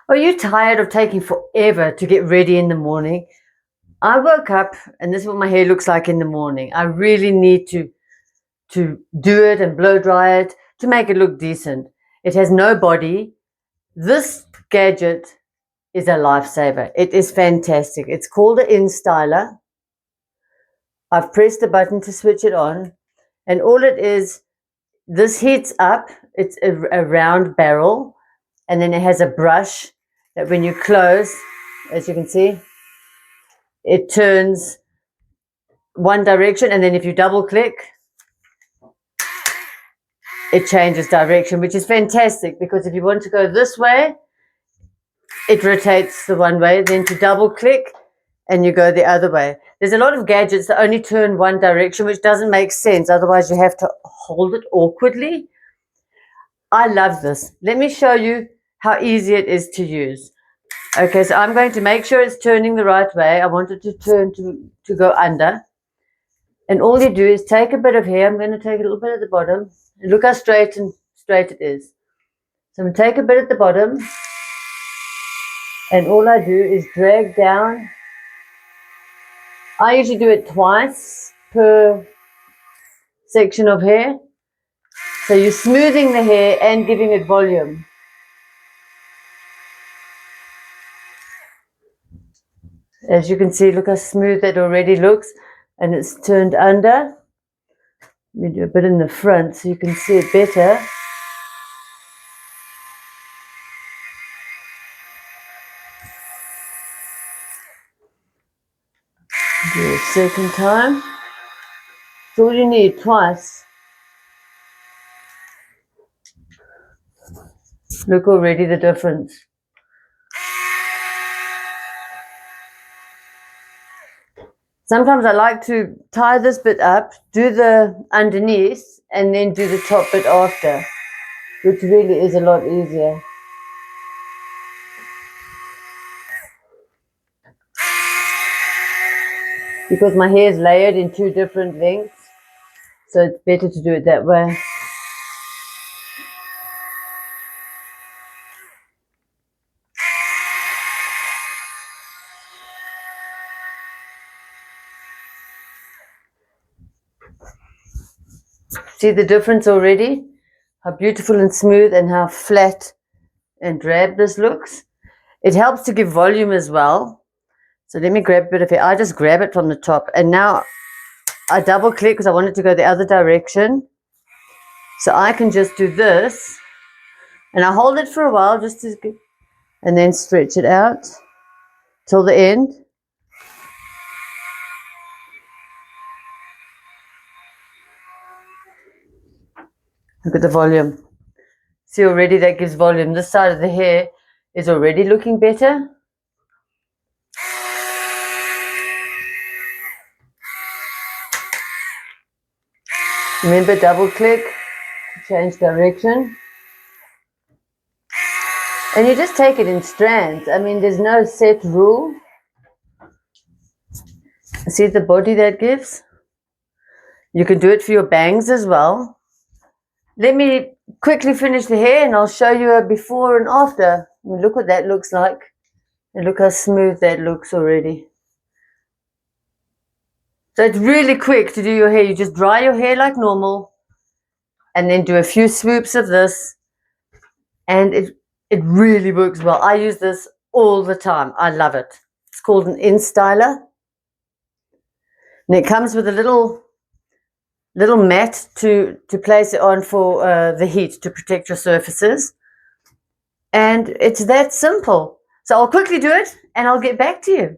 Are you tired of taking forever to get ready in the morning? I woke up and this is what my hair looks like in the morning. I really need to do it and blow dry it to make it look decent. It has no body. This gadget is a lifesaver. It is fantastic. It's called an InStyler. I've pressed the button to switch it on, and all it is, this heats up. It's a round barrel, and then it has a brush that when you close, as you can see, it turns one direction, and then if you double click, it changes direction, which is fantastic because if you want to go this way, it rotates the one way, then to double click and you go the other way. There's a lot of gadgets that only turn one direction, which doesn't make sense. Otherwise, you have to hold it awkwardly. I love this. Let me show you how easy it is to use. Okay, so I'm going to make sure it's turning the right way. I want it to turn to go under. And all you do is take a bit of hair. I'm going to take a little bit at the bottom. And look how straight it is. So I'm going to take a bit at the bottom. And all I do is drag down. I usually do it twice per section of hair. So you're smoothing the hair and giving it volume. As you can see, look how smooth that already looks. And it's turned under. Let me do a bit in the front so you can see it better. Do a second time. That's all you need, twice. Look already the difference. Sometimes I like to tie this bit up, do the underneath, and then do the top bit after, which really is a lot easier. Because my hair is layered in two different lengths, so it's better to do it that way. See the difference already? How beautiful and smooth and how flat and drab this looks. It helps to give volume as well. So let me grab a bit of it. I just grab it from the top. And now I double click because I want it to go the other direction. So I can just do this. And I hold it for a while just to, and then stretch it out till the end. Look at the volume. See already that gives volume. This side of the hair is already looking better. Remember, double click to change direction. And you just take it in strands. I mean, there's no set rule. See the body that gives? You can do it for your bangs as well. Let me quickly finish the hair and I'll show you a before and after. I mean, look what that looks like. And look how smooth that looks already. So it's really quick to do your hair. You just dry your hair like normal and then do a few swoops of this. And it really works well. I use this all the time. I love it. It's called an InStyler. And it comes with a little mat to place it on for the heat to protect your surfaces. And it's that simple. So I'll quickly do it and I'll get back to you.